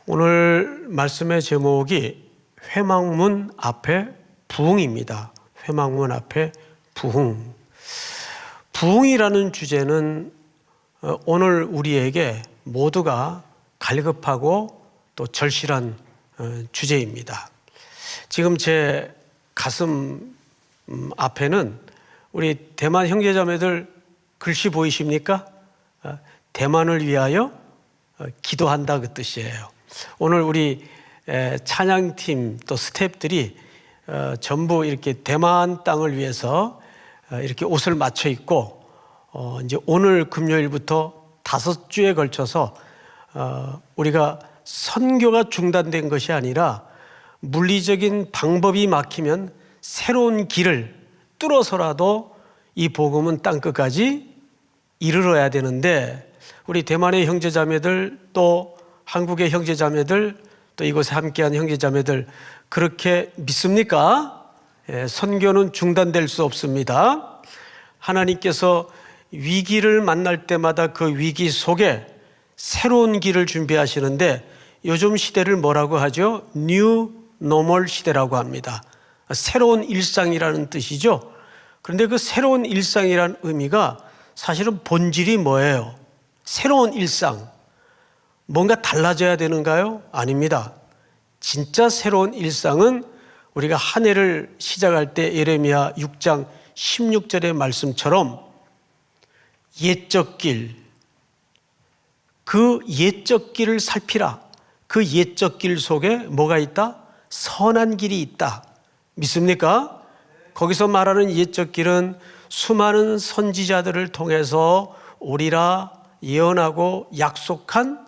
오늘 말씀의 제목이 회막문 앞에 부흥입니다. 회막문 앞에 부흥. 부흥이라는 주제는 오늘 우리에게 모두가 갈급하고 또 절실한 주제입니다. 지금 제 가슴 앞에는 우리 대만 형제자매들 글씨 보이십니까? 대만을 위하여 기도한다 그 뜻이에요. 오늘 우리 찬양팀 또 스태프들이 전부 이렇게 대만 땅을 위해서 이렇게 옷을 맞춰 입고 이제 오늘 금요일부터 5주에 걸쳐서 우리가 선교가 중단된 것이 아니라 물리적인 방법이 막히면 새로운 길을 뚫어서라도 이 복음은 땅끝까지 이르러야 되는데 우리 대만의 형제자매들 또 한국의 형제자매들 또 이곳에 함께한 형제자매들 그렇게 믿습니까? 선교는 중단될 수 없습니다. 하나님께서 위기를 만날 때마다 그 위기 속에 새로운 길을 준비하시는데 요즘 시대를 뭐라고 하죠? New Normal 시대라고 합니다. 새로운 일상이라는 뜻이죠. 그런데 그 새로운 일상이라는 의미가 사실은 본질이 뭐예요? 새로운 일상. 뭔가 달라져야 되는가요? 아닙니다. 진짜 새로운 일상은 우리가 한 해를 시작할 때 예레미야 6장 16절의 말씀처럼 옛적 길, 그 옛적 길을 살피라. 그 옛적 길 속에 뭐가 있다? 선한 길이 있다. 믿습니까? 거기서 말하는 옛적 길은 수많은 선지자들을 통해서 오리라 예언하고 약속한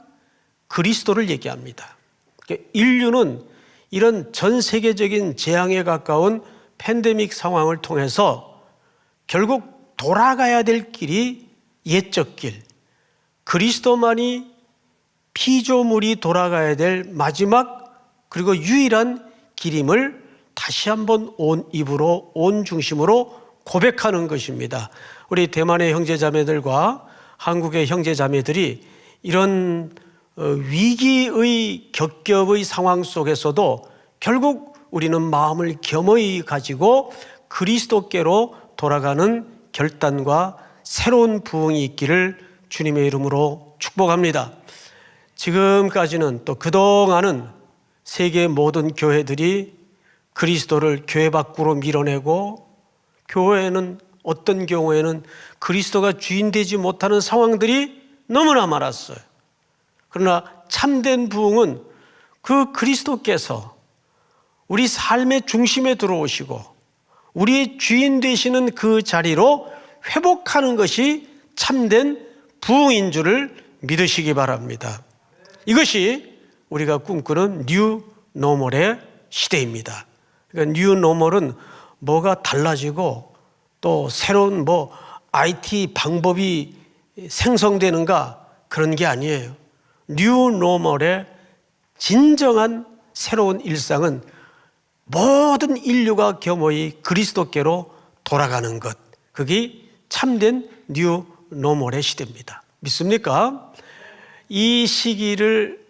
그리스도를 얘기합니다. 인류는 이런 전 세계적인 재앙에 가까운 팬데믹 상황을 통해서 결국 돌아가야 될 길이 옛적 길, 그리스도만이 피조물이 돌아가야 될 마지막 그리고 유일한 길임을 다시 한번 온 입으로 온 중심으로 고백하는 것입니다. 우리 대만의 형제자매들과 한국의 형제자매들이 이런 위기의 겹겹의 상황 속에서도 결국 우리는 마음을 겸허히 가지고 그리스도께로 돌아가는 결단과 새로운 부흥이 있기를 주님의 이름으로 축복합니다. 지금까지는 또 그동안은 세계 모든 교회들이 그리스도를 교회 밖으로 밀어내고 교회는 어떤 경우에는 그리스도가 주인 되지 못하는 상황들이 너무나 많았어요. 그러나 참된 부흥은 그 그리스도께서 우리 삶의 중심에 들어오시고 우리의 주인 되시는 그 자리로 회복하는 것이 참된 부흥인 줄을 믿으시기 바랍니다. 이것이 우리가 꿈꾸는 뉴 노멀의 시대입니다. 그러니까 뉴 노멀은 뭐가 달라지고 또 새로운 IT 방법이 생성되는가 그런 게 아니에요. 뉴 노멀의 진정한 새로운 일상은 모든 인류가 겸허히 그리스도께로 돌아가는 것. 그게 참된 뉴 노멀의 시대입니다. 믿습니까? 이 시기를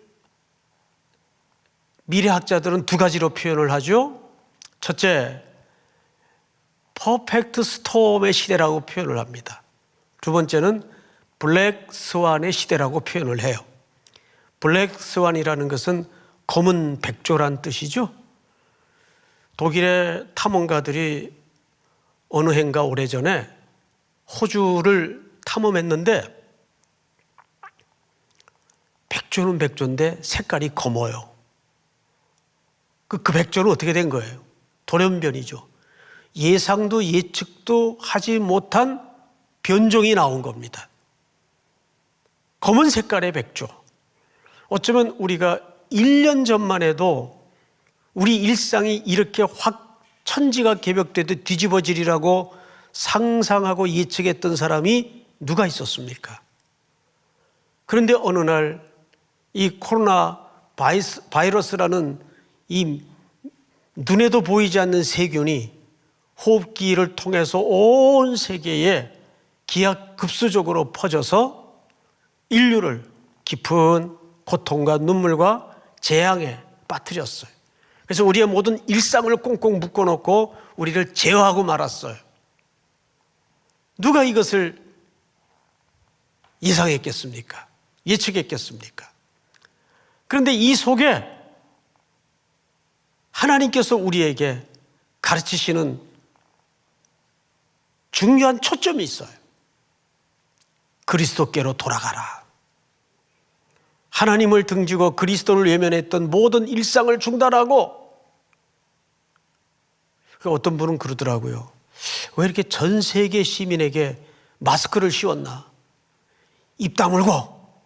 미래학자들은 두 가지로 표현을 하죠. 첫째, 퍼펙트 스톰의 시대라고 표현을 합니다. 두 번째는 블랙 스완의 시대라고 표현을 해요. 블랙 스완이라는 것은 검은 백조란 뜻이죠. 독일의 탐험가들이 어느 해인가 오래전에 호주를 탐험했는데 백조는 백조인데 색깔이 검어요. 그 백조는 어떻게 된 거예요? 돌연변이죠. 예상도 예측도 하지 못한 변종이 나온 겁니다. 검은 색깔의 백조. 어쩌면 우리가 1년 전만 해도 우리 일상이 이렇게 확 천지가 개벽되듯 뒤집어지리라고 상상하고 예측했던 사람이 누가 있었습니까? 그런데 어느 날 이 코로나 바이러스라는 이 눈에도 보이지 않는 세균이 호흡기를 통해서 온 세계에 기하급수적으로 퍼져서 인류를 깊은 고통과 눈물과 재앙에 빠뜨렸어요. 그래서 우리의 모든 일상을 꽁꽁 묶어놓고 우리를 제어하고 말았어요. 누가 이것을 예상했겠습니까? 예측했겠습니까? 그런데 이 속에 하나님께서 우리에게 가르치시는 중요한 초점이 있어요. 그리스도께로 돌아가라. 하나님을 등지고 그리스도를 외면했던 모든 일상을 중단하고, 어떤 분은 그러더라고요. 왜 이렇게 전 세계 시민에게 마스크를 씌웠나? 입 다물고,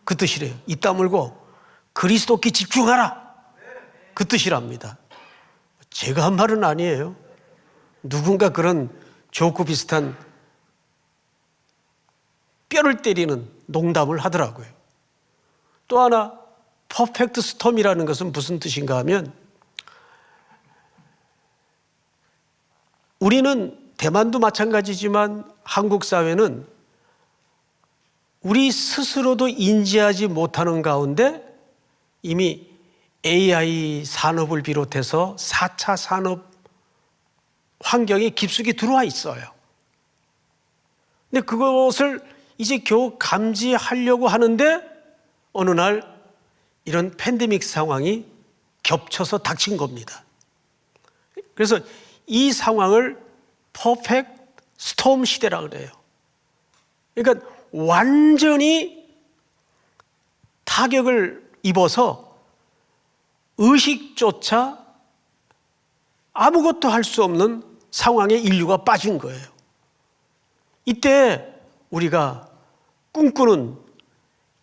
그 뜻이래요. 입 다물고 그리스도께 집중하라, 그 뜻이랍니다. 제가 한 말은 아니에요. 누군가 그런 조크 비슷한 뼈를 때리는 농담을 하더라고요. 또 하나, 퍼펙트 스톰이라는 것은 무슨 뜻인가 하면, 우리는 대만도 마찬가지지만 한국 사회는 우리 스스로도 인지하지 못하는 가운데 이미 AI 산업을 비롯해서 4차 산업 환경에 깊숙이 들어와 있어요. 근데 그것을 이제 겨우 감지하려고 하는데 어느 날 이런 팬데믹 상황이 겹쳐서 닥친 겁니다. 그래서 이 상황을 퍼펙트 스톰 시대라 그래요. 그러니까 완전히 타격을 입어서 의식조차 아무것도 할 수 없는 상황에 인류가 빠진 거예요. 이때 우리가 꿈꾸는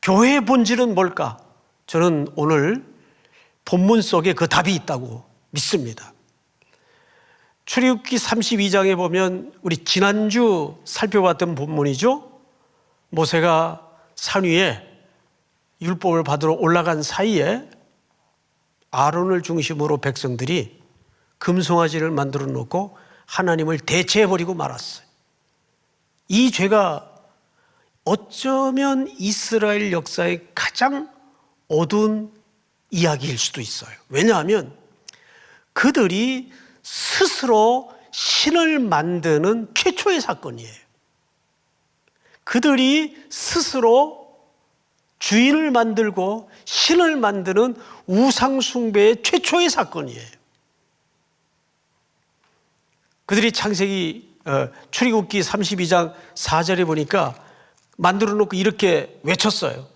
교회의 본질은 뭘까? 저는 오늘 본문 속에 그 답이 있다고 믿습니다. 출애굽기 32장에 보면 우리 지난주 살펴봤던 본문이죠. 모세가 산 위에 율법을 받으러 올라간 사이에 아론을 중심으로 백성들이 금송아지를 만들어 놓고 하나님을 대체해버리고 말았어요. 이 죄가 어쩌면 이스라엘 역사의 가장 어두운 이야기일 수도 있어요. 왜냐하면 그들이 스스로 신을 만드는 최초의 사건이에요. 그들이 스스로 주인을 만들고 신을 만드는 우상숭배의 최초의 사건이에요. 그들이 출애굽기 32장 4절에 보니까 만들어 놓고 이렇게 외쳤어요.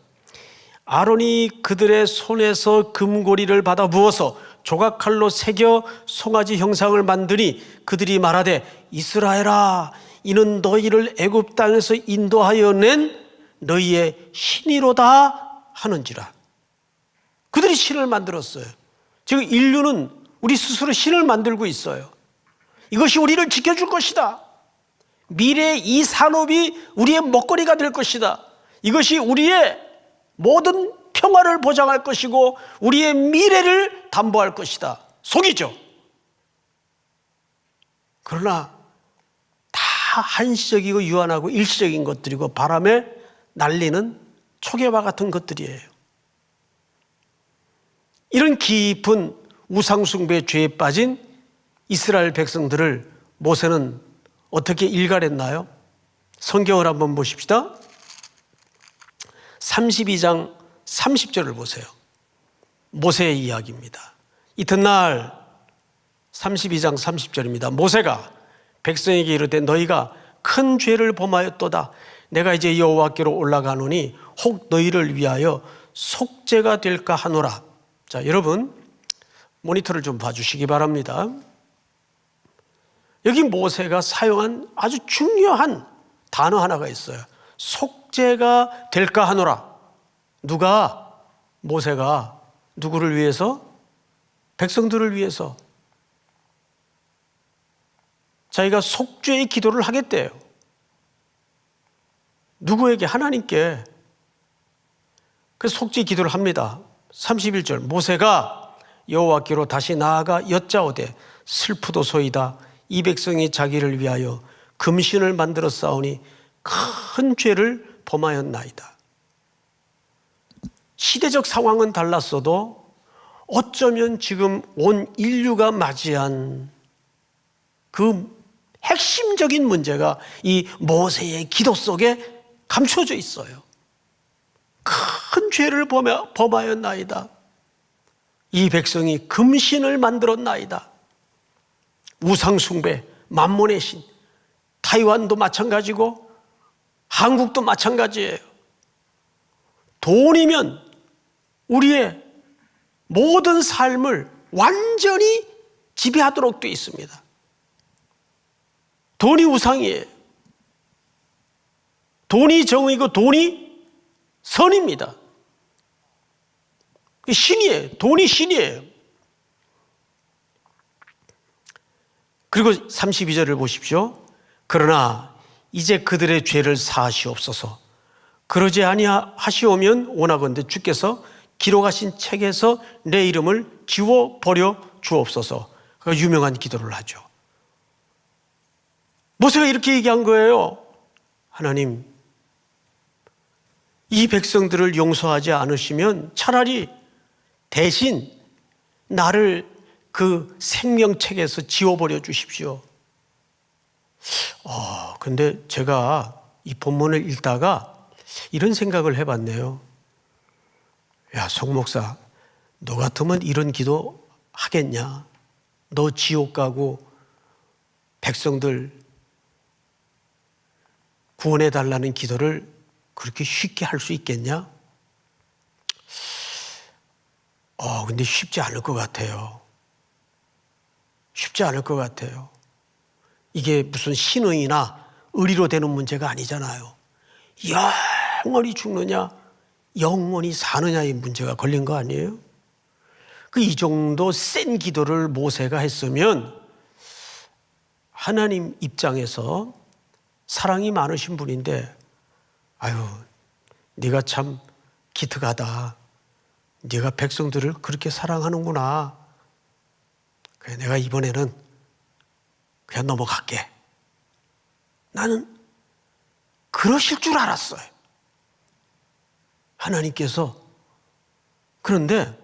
아론이 그들의 손에서 금고리를 받아 부어서 조각칼로 새겨 송아지 형상을 만드니 그들이 말하되 이스라엘아, 이는 너희를 애굽 땅에서 인도하여 낸 너희의 신이로다 하는지라. 그들이 신을 만들었어요. 지금 인류는 우리 스스로 신을 만들고 있어요. 이것이 우리를 지켜줄 것이다. 미래의 이 산업이 우리의 먹거리가 될 것이다. 이것이 우리의 모든 평화를 보장할 것이고 우리의 미래를 담보할 것이다. 속이죠. 그러나 다 한시적이고 유한하고 일시적인 것들이고 바람에 날리는 초계와 같은 것들이에요. 이런 깊은 우상숭배의 죄에 빠진 이스라엘 백성들을 모세는 어떻게 일갈했나요? 성경을 한번 보십시다. 32장 30절을 보세요. 모세의 이야기입니다. 이튿날 32장 30절입니다. 모세가 백성에게 이르되 너희가 큰 죄를 범하였도다. 내가 이제 여호와께로 올라가노니 혹 너희를 위하여 속죄가 될까 하노라. 자, 여러분 모니터를 좀 봐주시기 바랍니다. 여기 모세가 사용한 아주 중요한 단어 하나가 있어요. 속죄가 될까 하노라. 누가? 모세가 누구를 위해서? 백성들을 위해서 자기가 속죄의 기도를 하겠대요. 누구에게? 하나님께. 그래서 속죄의 기도를 합니다. 31절 모세가 여호와께로 다시 나아가 여짜오되 슬프도소이다. 이 백성이 자기를 위하여 금신을 만들어 싸우니 큰 죄를 범하였나이다. 시대적 상황은 달랐어도 어쩌면 지금 온 인류가 맞이한 그 핵심적인 문제가 이 모세의 기도 속에 감춰져 있어요. 큰 죄를 범하였나이다. 이 백성이 금신을 만들었나이다. 우상숭배, 만몬의 신, 타이완도 마찬가지고 한국도 마찬가지예요. 돈이면 우리의 모든 삶을 완전히 지배하도록 되어 있습니다. 돈이 우상이에요. 돈이 정의고 돈이 선입니다. 신이에요. 돈이 신이에요. 그리고 32절을 보십시오. 그러나 이제 그들의 죄를 사하시옵소서. 그러지 아니하시오면 원하건대 주께서 기록하신 책에서 내 이름을 지워버려 주옵소서. 그 유명한 기도를 하죠. 모세가 이렇게 얘기한 거예요. 하나님, 이 백성들을 용서하지 않으시면 차라리 대신 나를 그 생명책에서 지워버려 주십시오. 근데 제가 이 본문을 읽다가 이런 생각을 해봤네요. 야, 송 목사, 너 같으면 이런 기도 하겠냐? 너 지옥 가고 백성들 구원해 달라는 기도를 그렇게 쉽게 할 수 있겠냐? 근데 쉽지 않을 것 같아요. 쉽지 않을 것 같아요. 이게 무슨 신의나 의리로 되는 문제가 아니잖아요. 영원히 죽느냐, 영원히 사느냐의 문제가 걸린 거 아니에요? 이 정도 센 기도를 모세가 했으면 하나님 입장에서 사랑이 많으신 분인데, 아유, 네가 참 기특하다. 네가 백성들을 그렇게 사랑하는구나. 그래, 내가 이번에는 그냥 넘어갈게. 나는 그러실 줄 알았어요. 하나님께서. 그런데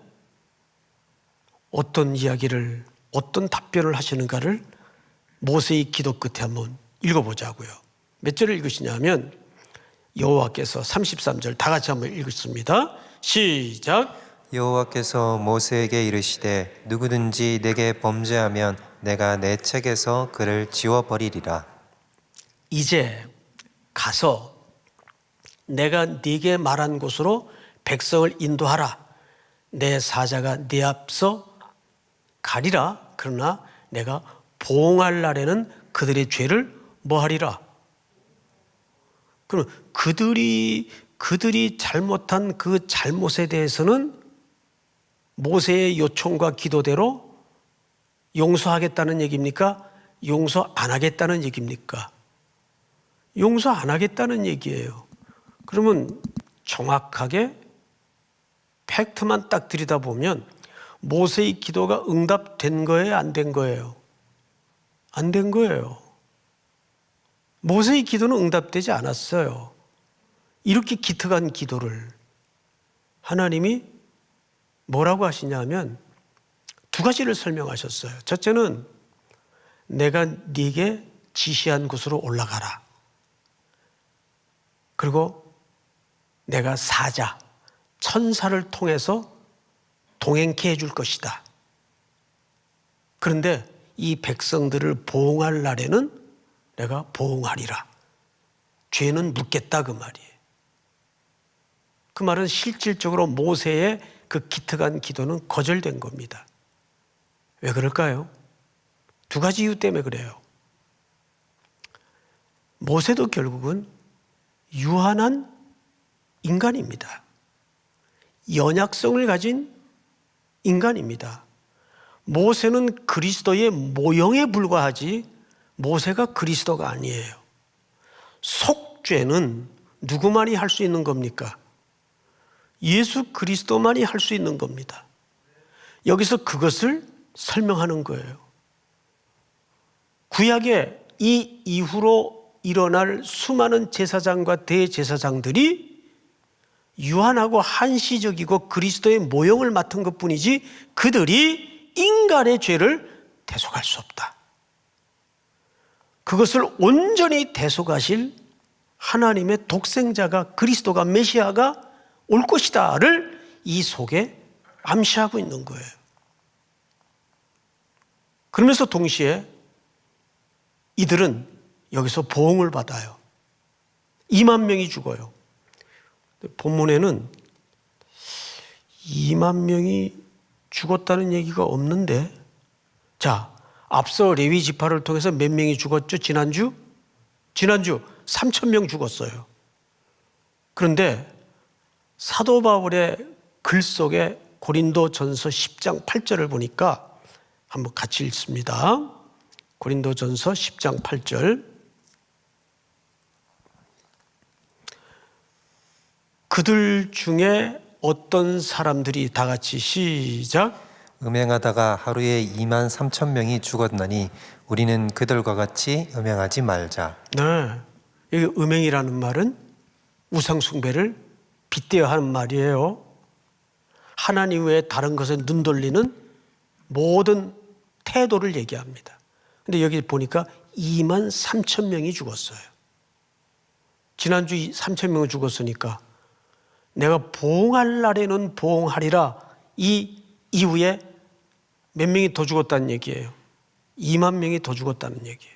어떤 이야기를, 어떤 답변을 하시는가를 모세의 기도 끝에 한번 읽어보자고요. 몇 절을 읽으시냐면 여호와께서 33절 다 같이 한번 읽겠습니다. 시작. 여호와께서 모세에게 이르시되 누구든지 내게 범죄하면 내가 내 책에서 그를 지워버리리라. 이제 가서 내가 네게 말한 곳으로 백성을 인도하라. 내 사자가 네 앞서 가리라. 그러나 내가 보응할 날에는 그들의 죄를 뭐하리라. 그럼 그들이 잘못한 그 잘못에 대해서는 모세의 요청과 기도대로 용서하겠다는 얘기입니까? 용서 안 하겠다는 얘기입니까? 용서 안 하겠다는 얘기예요. 그러면 정확하게 팩트만 딱 들여다보면 모세의 기도가 응답된 거예요? 안 된 거예요? 안 된 거예요. 모세의 기도는 응답되지 않았어요. 이렇게 기특한 기도를 하나님이 뭐라고 하시냐면 두 가지를 설명하셨어요. 첫째는 내가 네게 지시한 곳으로 올라가라. 그리고 내가 사자, 천사를 통해서 동행케 해줄 것이다. 그런데 이 백성들을 보응할 날에는 내가 보응하리라. 죄는 묻겠다 그 말이에요. 그 말은 실질적으로 모세의 그 기특한 기도는 거절된 겁니다. 왜 그럴까요? 두 가지 이유 때문에 그래요. 모세도 결국은 유한한 인간입니다. 연약성을 가진 인간입니다. 모세는 그리스도의 모형에 불과하지 모세가 그리스도가 아니에요. 속죄는 누구만이 할 수 있는 겁니까? 예수 그리스도만이 할 수 있는 겁니다. 여기서 그것을 설명하는 거예요. 구약의 이 이후로 일어날 수많은 제사장과 대제사장들이 유한하고 한시적이고 그리스도의 모형을 맡은 것뿐이지 그들이 인간의 죄를 대속할 수 없다. 그것을 온전히 대속하실 하나님의 독생자가, 그리스도가, 메시아가 올 것이다를 이 속에 암시하고 있는 거예요. 그러면서 동시에 이들은 여기서 보응을 받아요. 2만 명이 죽어요. 본문에는 2만 명이 죽었다는 얘기가 없는데, 자, 앞서 레위 지파를 통해서 몇 명이 죽었죠? 지난주 3,000명 죽었어요. 그런데 사도 바울의 글 속에 고린도전서 10장 8절을 보니까 한번 같이 읽습니다. 고린도전서 10장 8절. 그들 중에 어떤 사람들이 다 같이 시작. 음행하다가 하루에 2만 3천 명이 죽었나니 우리는 그들과 같이 음행하지 말자. 네, 여기 음행이라는 말은 우상 숭배를 빗대어 하는 말이에요. 하나님 외에 다른 것에 눈 돌리는 모든 태도를 얘기합니다. 근데 여기 보니까 2만 3천 명이 죽었어요. 지난주 3천 명이 죽었으니까 내가 보응할 날에는 보응하리라, 이 이후에 몇 명이 더 죽었다는 얘기예요. 2만 명이 더 죽었다는 얘기예요.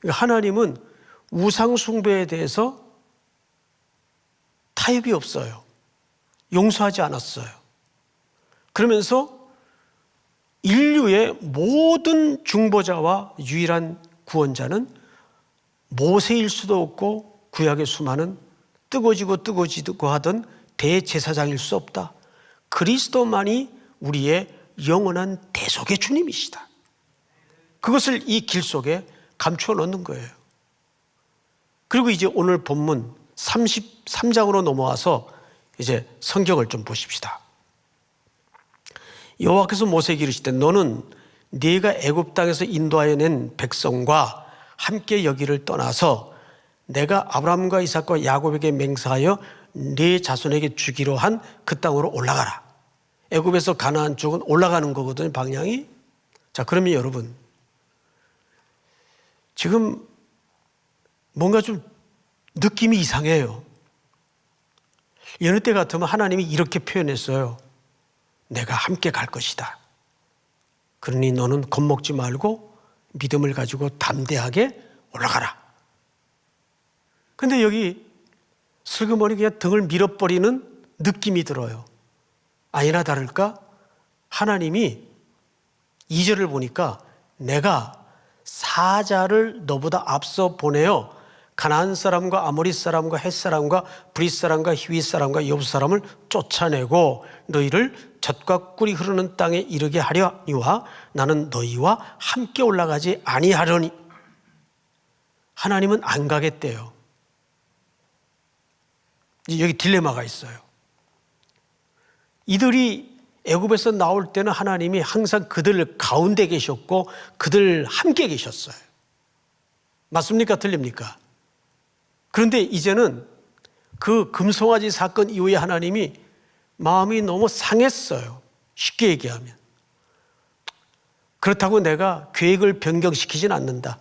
그러니까 하나님은 우상 숭배에 대해서 타협이 없어요. 용서하지 않았어요. 그러면서 인류의 모든 중보자와 유일한 구원자는 모세일 수도 없고 구약의 수많은 뜨거지고 하던 대제사장일 수 없다. 그리스도만이 우리의 영원한 대속의 주님이시다. 그것을 이 길 속에 감추어 놓는 거예요. 그리고 이제 오늘 본문 33장으로 넘어와서 이제 성경을 좀 보십시다. 여호와께서 모세에게 이르시되 너는 네가 애굽 땅에서 인도하여 낸 백성과 함께 여기를 떠나서 내가 아브라함과 이삭과 야곱에게 맹세하여 네 자손에게 주기로 한 그 땅으로 올라가라. 애굽에서 가나안 쪽은 올라가는 거거든요, 방향이. 자, 그러면 여러분, 지금 뭔가 좀 느낌이 이상해요. 여느 때 같으면 하나님이 이렇게 표현했어요. 내가 함께 갈 것이다. 그러니 너는 겁먹지 말고 믿음을 가지고 담대하게 올라가라. 근데 여기 슬그머니 그냥 등을 밀어버리는 느낌이 들어요. 아니나 다를까 하나님이 2절을 보니까 내가 사자를 너보다 앞서 보내어 가나안 사람과 아모리 사람과 헷 사람과 브릿 사람과 히윗 사람과 여부 사람을 쫓아내고 너희를 젖과 꿀이 흐르는 땅에 이르게 하려니와 나는 너희와 함께 올라가지 아니하려니. 하나님은 안 가겠대요. 여기 딜레마가 있어요. 이들이 애굽에서 나올 때는 하나님이 항상 그들 가운데 계셨고 그들 함께 계셨어요. 맞습니까? 틀립니까? 그런데 이제는 그 금송아지 사건 이후에 하나님이 마음이 너무 상했어요. 쉽게 얘기하면. 그렇다고 내가 계획을 변경시키진 않는다.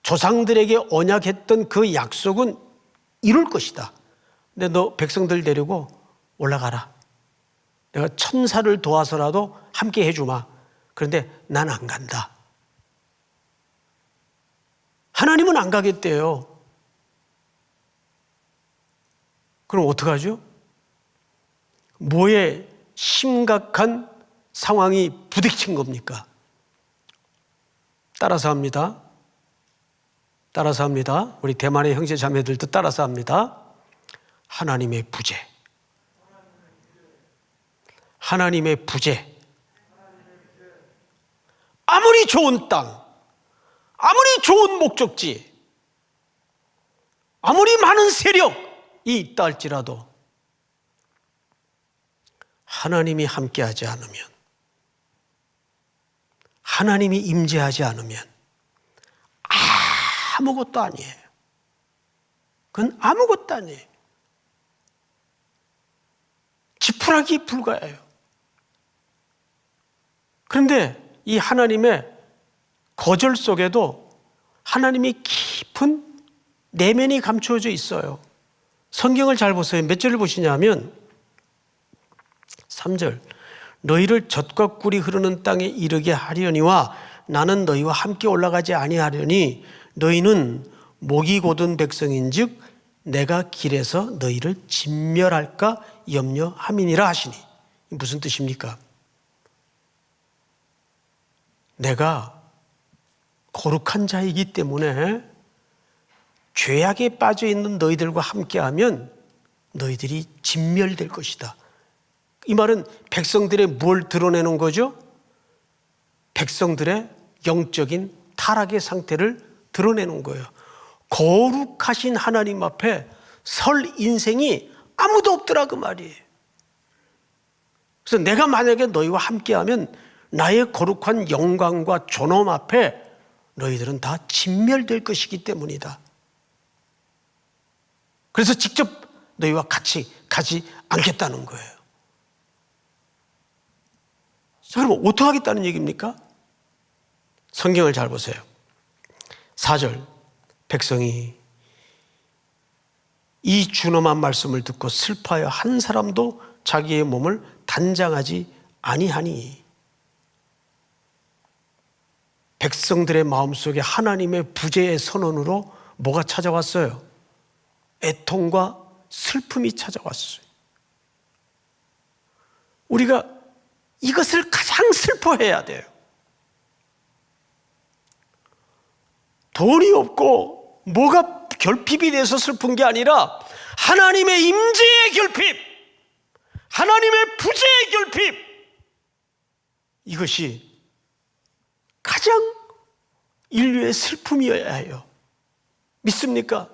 조상들에게 언약했던 그 약속은 이룰 것이다. 근데 너 백성들 데리고 올라가라. 내가 천사를 도와서라도 함께 해주마. 그런데 난 안 간다. 하나님은 안 가겠대요. 그럼 어떡하죠? 뭐에 심각한 상황이 부딪힌 겁니까? 따라서 합니다. 따라서 합니다. 우리 대만의 형제 자매들도 따라서 합니다. 하나님의 부재. 하나님의 부재. 아무리 좋은 땅, 아무리 좋은 목적지, 아무리 많은 세력이 있다 할지라도 하나님이 함께하지 않으면, 하나님이 임재하지 않으면 아무것도 아니에요. 그건 아무것도 아니에요. 지푸라기 불과해요. 그런데 이 하나님의 거절 속에도 하나님이 깊은 내면이 감추어져 있어요. 성경을 잘 보세요. 몇 절을 보시냐면 3절, 너희를 젖과 꿀이 흐르는 땅에 이르게 하려니와 나는 너희와 함께 올라가지 아니하려니 너희는 목이 곧은 백성인즉 내가 길에서 너희를 진멸할까 염려함이니라 하시니. 무슨 뜻입니까? 내가 거룩한 자이기 때문에 죄악에 빠져 있는 너희들과 함께하면 너희들이 진멸될 것이다. 이 말은 백성들의 뭘 드러내는 거죠? 백성들의 영적인 타락의 상태를 드러내는 거예요. 거룩하신 하나님 앞에 설 인생이 아무도 없더라 그 말이에요. 그래서 내가 만약에 너희와 함께하면 나의 거룩한 영광과 존엄 앞에 너희들은 다 진멸될 것이기 때문이다. 그래서 직접 너희와 같이 가지 않겠다는 거예요. 자, 그럼 어떻게 하겠다는 얘기입니까? 성경을 잘 보세요. 4절, 백성이 이 준엄한 말씀을 듣고 슬퍼하여 한 사람도 자기의 몸을 단장하지 아니하니. 백성들의 마음속에 하나님의 부재의 선언으로 뭐가 찾아왔어요? 애통과 슬픔이 찾아왔어요. 우리가 이것을 가장 슬퍼해야 돼요. 돈이 없고 뭐가 결핍이 돼서 슬픈 게 아니라 하나님의 임재의 결핍, 하나님의 부재의 결핍, 이것이 가장 인류의 슬픔이어야 해요. 믿습니까?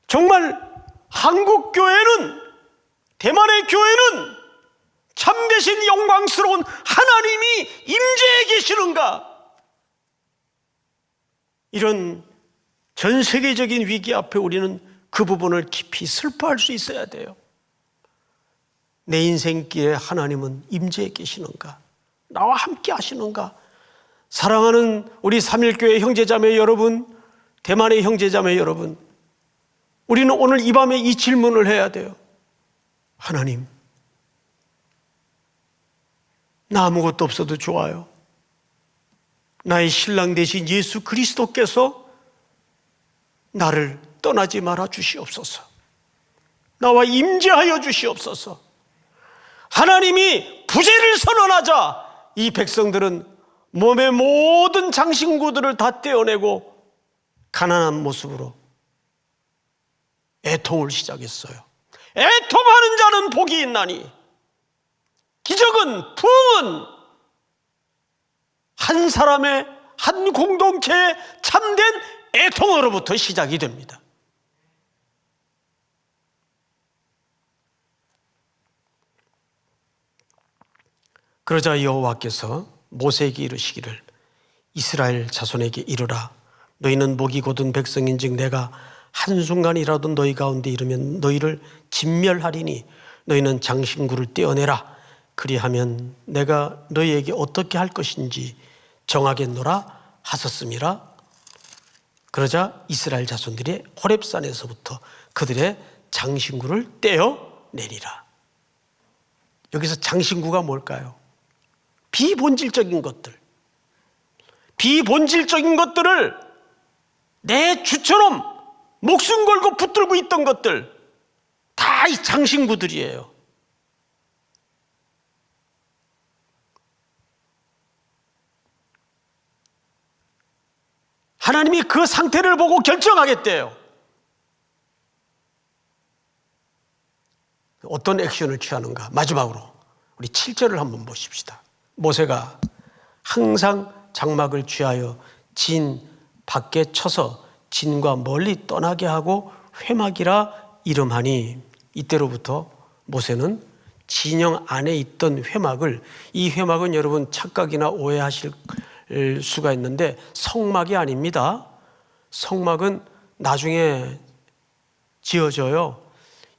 정말 한국 교회는, 대만의 교회는 참되신 영광스러운 하나님이 임재해 계시는가? 이런 전 세계적인 위기 앞에 우리는 그 부분을 깊이 슬퍼할 수 있어야 돼요. 내 인생길에 하나님은 임재해 계시는가? 나와 함께 하시는가? 사랑하는 우리 삼일교회 형제자매 여러분, 대만의 형제자매 여러분, 우리는 오늘 이 밤에 이 질문을 해야 돼요. 하나님, 나 아무것도 없어도 좋아요. 나의 신랑 되신 예수 그리스도께서 나를 떠나지 말아 주시옵소서. 나와 임재하여 주시옵소서. 하나님이 부재를 선언하자 이 백성들은 몸의 모든 장신구들을 다 떼어내고 가난한 모습으로 애통을 시작했어요. 애통하는 자는 복이 있나니 기적은, 부흥은 한 사람의, 한 공동체의 참된 애통으로부터 시작이 됩니다. 그러자 여호와께서 모세에게 이르시기를 이스라엘 자손에게 이르라. 너희는 목이 곧은 백성인즉 내가 한순간이라도 너희 가운데 이르면 너희를 진멸하리니 너희는 장신구를 떼어내라. 그리하면 내가 너희에게 어떻게 할 것인지 정하겠노라 하셨음이라. 그러자 이스라엘 자손들이 호렙산에서부터 그들의 장신구를 떼어내리라. 여기서 장신구가 뭘까요? 비본질적인 것들, 비본질적인 것들을 내 주처럼 목숨 걸고 붙들고 있던 것들, 다 이 장신구들이에요. 하나님이 그 상태를 보고 결정하겠대요. 어떤 액션을 취하는가? 마지막으로 우리 7절을 한번 보십시다. 모세가 항상 장막을 취하여 진 밖에 쳐서 진과 멀리 떠나게 하고 회막이라 이름하니, 이때로부터 모세는 진영 안에 있던 회막을, 이 회막은 여러분 착각이나 오해하실 수가 있는데 성막이 아닙니다. 성막은 나중에 지어져요.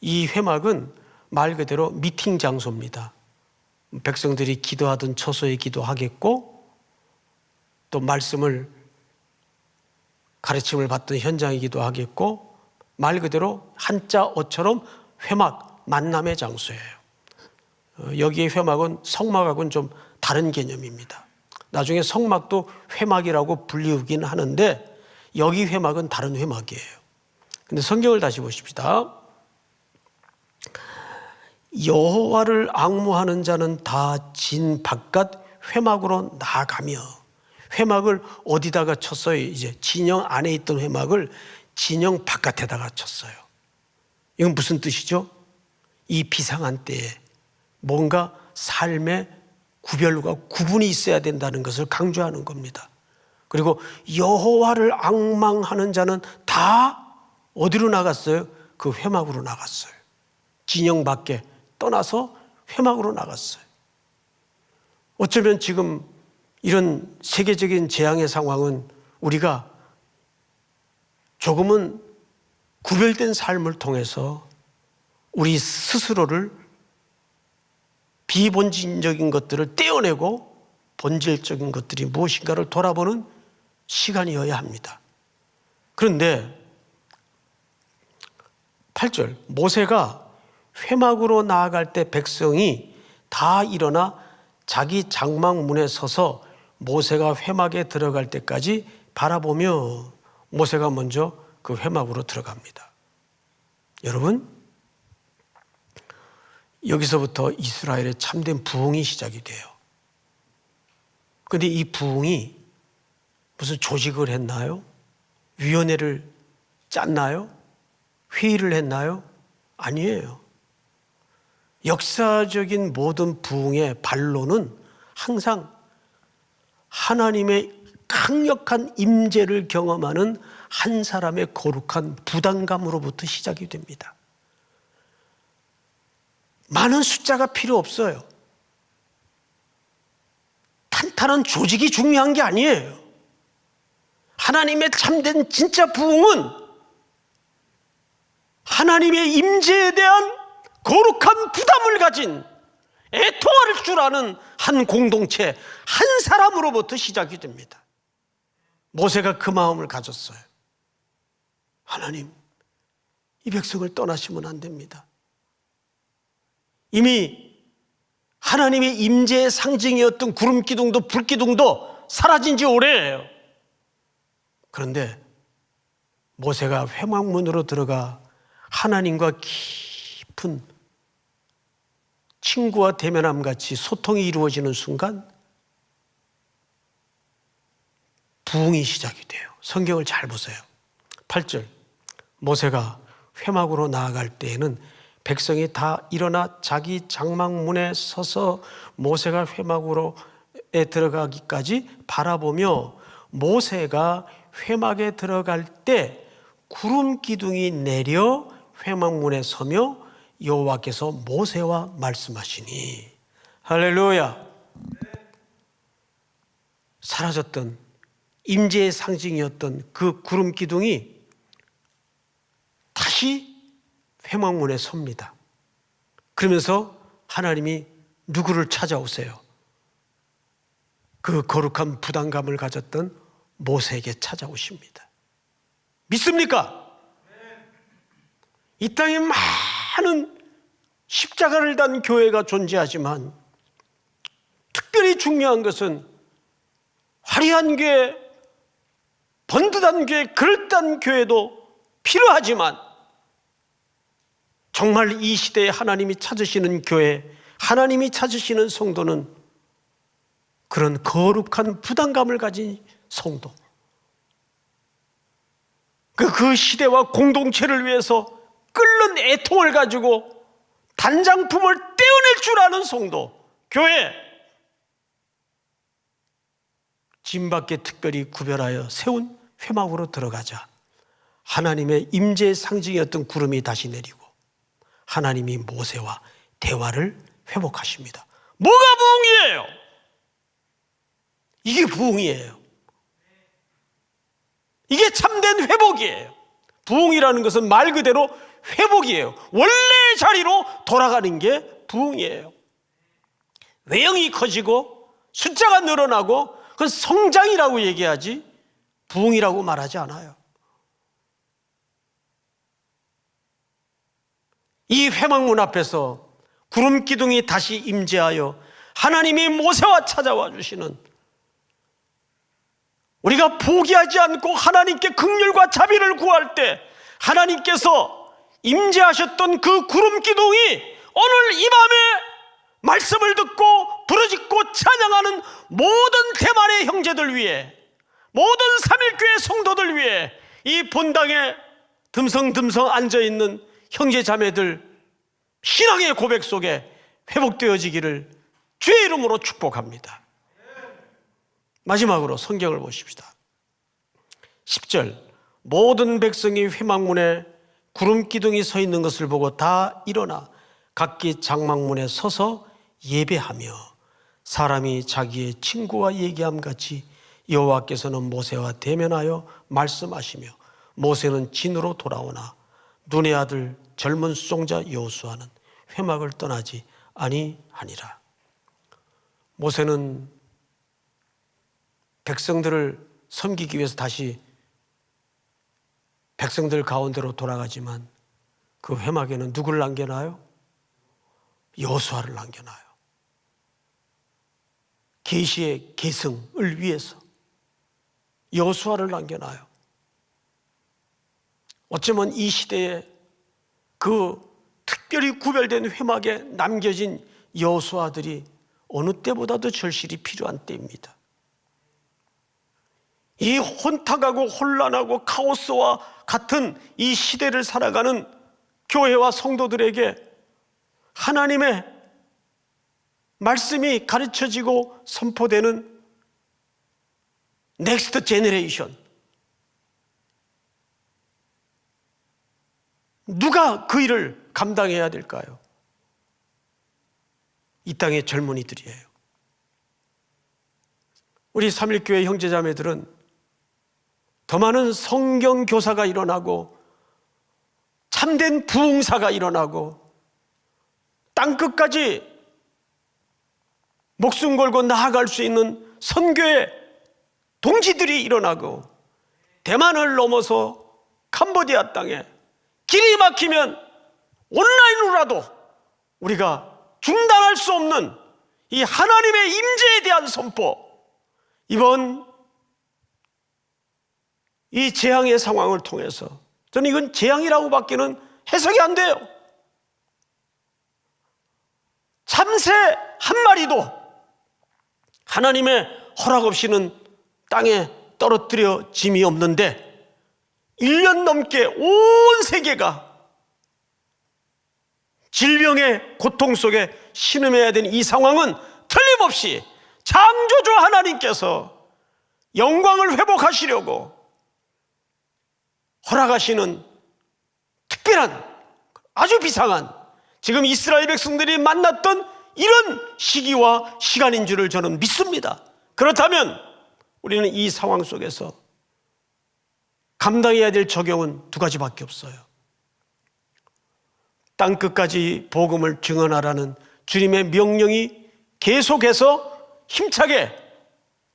이 회막은 말 그대로 미팅 장소입니다. 백성들이 기도하던 처소에 기도하겠고, 또 말씀을 가르침을 받던 현장이기도 하겠고, 말 그대로 한자 어처럼 회막, 만남의 장소예요. 여기에 회막은 성막하고는 좀 다른 개념입니다. 나중에 성막도 회막이라고 불리우긴 하는데 여기 회막은 다른 회막이에요. 근데 성경을 다시 보십시다. 여호와를 앙무하는 자는 다 진 바깥 회막으로 나아가며, 회막을 어디다가 쳤어요? 이제 진영 안에 있던 회막을 진영 바깥에다가 쳤어요. 이건 무슨 뜻이죠? 이 비상한 때에 뭔가 삶의 구별과 구분이 있어야 된다는 것을 강조하는 겁니다. 그리고 여호와를 앙망하는 자는 다 어디로 나갔어요? 그 회막으로 나갔어요. 진영 밖에 떠나서 회막으로 나갔어요. 어쩌면 지금 이런 세계적인 재앙의 상황은 우리가 조금은 구별된 삶을 통해서 우리 스스로를 비본질적인 것들을 떼어내고 본질적인 것들이 무엇인가를 돌아보는 시간이어야 합니다. 그런데 8절, 모세가 회막으로 나아갈 때 백성이 다 일어나 자기 장막문에 서서 모세가 회막에 들어갈 때까지 바라보며 모세가 먼저 그 회막으로 들어갑니다. 여러분, 여기서부터 이스라엘의 참된 부흥이 시작이 돼요. 그런데 이 부흥이 무슨 조직을 했나요? 위원회를 짰나요? 회의를 했나요? 아니에요. 역사적인 모든 부흥의 반론은 항상 하나님의 강력한 임재를 경험하는 한 사람의 거룩한 부담감으로부터 시작이 됩니다. 많은 숫자가 필요 없어요. 탄탄한 조직이 중요한 게 아니에요. 하나님의 참된 진짜 부흥은 하나님의 임재에 대한 거룩한 부담을 가진 애통할 줄 아는 한 공동체, 한 사람으로부터 시작이 됩니다. 모세가 그 마음을 가졌어요. 하나님, 이 백성을 떠나시면 안 됩니다. 이미 하나님의 임재의 상징이었던 구름 기둥도 불 기둥도 사라진 지 오래예요. 그런데 모세가 회막문으로 들어가 하나님과 깊은 친구와 대면함 같이 소통이 이루어지는 순간 부흥이 시작이 돼요. 성경을 잘 보세요. 8절, 모세가 회막으로 나아갈 때에는 백성이 다 일어나 자기 장막문에 서서 모세가 회막으로에 들어가기까지 바라보며, 모세가 회막에 들어갈 때 구름 기둥이 내려 회막문에 서며 여호와께서 모세와 말씀하시니. 할렐루야. 사라졌던 임재의 상징이었던 그 구름 기둥이 다시 회막문에 섭니다. 그러면서 하나님이 누구를 찾아오세요? 그 거룩한 부담감을 가졌던 모세에게 찾아오십니다. 믿습니까? 이 땅에 많은 십자가를 단 교회가 존재하지만 특별히 중요한 것은 화려한 교회, 번듯한 교회, 그럴듯한 교회도 필요하지만 정말 이 시대에 하나님이 찾으시는 교회, 하나님이 찾으시는 성도는 그런 거룩한 부담감을 가진 성도, 그 시대와 공동체를 위해서 끓는 애통을 가지고 단장품을 떼어낼 줄 아는 성도, 교회, 짐 밖에 특별히 구별하여 세운 회막으로 들어가자 하나님의 임재의 상징이었던 구름이 다시 내리고 하나님이 모세와 대화를 회복하십니다. 뭐가 부흥이에요? 이게 부흥이에요. 이게 참된 회복이에요. 부흥이라는 것은 말 그대로 회복이에요. 원래 원래의 자리로 돌아가는 게 부흥이에요. 외형이 커지고 숫자가 늘어나고 그건 성장이라고 얘기하지 부흥이라고 말하지 않아요. 이 회막문 앞에서 구름 기둥이 다시 임재하여 하나님이 모세와 찾아와 주시는, 우리가 포기하지 않고 하나님께 긍휼과 자비를 구할 때 하나님께서 임재하셨던 그 구름 기둥이 오늘 이 밤에 말씀을 듣고 부르짖고 찬양하는 모든 대만의 형제들 위해, 모든 삼일교회 성도들 위해, 이 본당에 듬성듬성 앉아있는 형제 자매들 신앙의 고백 속에 회복되어지기를 주의 이름으로 축복합니다. 마지막으로 성경을 보십시다. 10절, 모든 백성이 회막문에 구름 기둥이 서 있는 것을 보고 다 일어나 각기 장막문에 서서 예배하며 사람이 자기의 친구와 얘기함 같이 여호와께서는 모세와 대면하여 말씀하시며 모세는 진으로 돌아오나 눈의 아들 젊은 수종자 여호수아는 회막을 떠나지 아니하니라. 모세는 백성들을 섬기기 위해서 다시 백성들 가운데로 돌아가지만 그 회막에는 누구를 남겨놔요? 여호수아를 남겨놔요. 계시의 계승을 위해서 여호수아를 남겨놔요. 어쩌면 이 시대에 그 특별히 구별된 회막에 남겨진 여호수아들이 어느 때보다도 절실히 필요한 때입니다. 이 혼탁하고 혼란하고 카오스와 같은 이 시대를 살아가는 교회와 성도들에게 하나님의 말씀이 가르쳐지고 선포되는 넥스트 제너레이션, 누가 그 일을 감당해야 될까요? 이 땅의 젊은이들이에요. 우리 삼일교회 형제자매들은 더 많은 성경 교사가 일어나고 참된 부흥사가 일어나고 땅끝까지 목숨 걸고 나아갈 수 있는 선교의 동지들이 일어나고 대만을 넘어서 캄보디아 땅에 길이 막히면 온라인으로라도 우리가 중단할 수 없는 이 하나님의 임재에 대한 선포, 이번 이 재앙의 상황을 통해서 저는 이건 재앙이라고 밖에는 해석이 안 돼요. 참새 한 마리도 하나님의 허락 없이는 땅에 떨어뜨려짐이 없는데 1년 넘게 온 세계가 질병의 고통 속에 신음해야 되는 이 상황은 틀림없이 창조주 하나님께서 영광을 회복하시려고 허락하시는 특별한 아주 비상한, 지금 이스라엘 백성들이 만났던 이런 시기와 시간인 줄을 저는 믿습니다. 그렇다면 우리는 이 상황 속에서 감당해야 될 적용은 두 가지밖에 없어요. 땅끝까지 복음을 증언하라는 주님의 명령이 계속해서 힘차게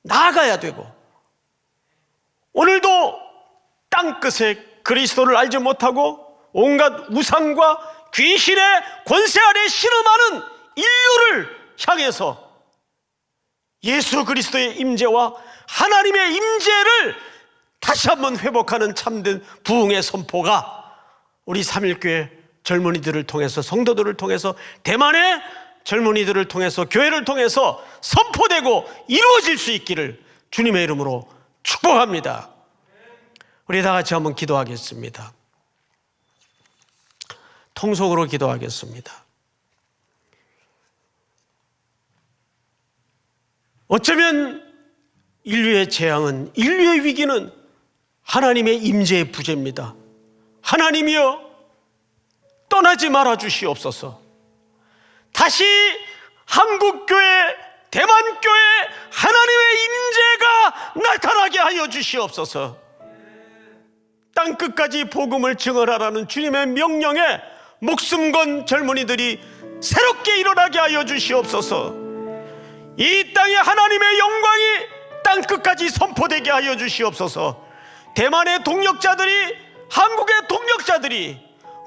나아가야 되고, 오늘도 땅끝에 그리스도를 알지 못하고 온갖 우상과 귀신의 권세 아래 신음하는 인류를 향해서 예수 그리스도의 임재와 하나님의 임재를 다시 한번 회복하는 참된 부흥의 선포가 우리 삼일교회 젊은이들을 통해서, 성도들을 통해서, 대만의 젊은이들을 통해서, 교회를 통해서 선포되고 이루어질 수 있기를 주님의 이름으로 축복합니다. 우리 다 같이 한번 기도하겠습니다. 통속으로 기도하겠습니다. 어쩌면 인류의 재앙은, 인류의 위기는 하나님의 임재의 부재입니다. 하나님이여 떠나지 말아 주시옵소서. 다시 한국교회, 대만교회 하나님의 임재가 나타나게 하여 주시옵소서. 땅끝까지 복음을 증언하라는 주님의 명령에 목숨 건 젊은이들이 새롭게 일어나게 하여 주시옵소서. 이 땅에 하나님의 영광이 땅 끝까지 선포되게 하여 주시옵소서. 대만의 동력자들이, 한국의 동력자들이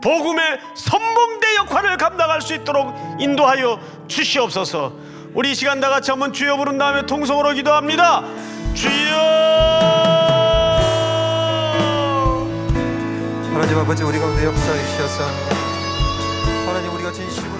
복음의 선봉대 역할을 감당할 수 있도록 인도하여 주시옵소서. 우리 이 시간 다 같이 한번 주여 부른 다음에 통성으로 기도합니다. 주여. 하나님 아버지, 우리 가운데 역사해 주셔서 하나님, 우리가 진실로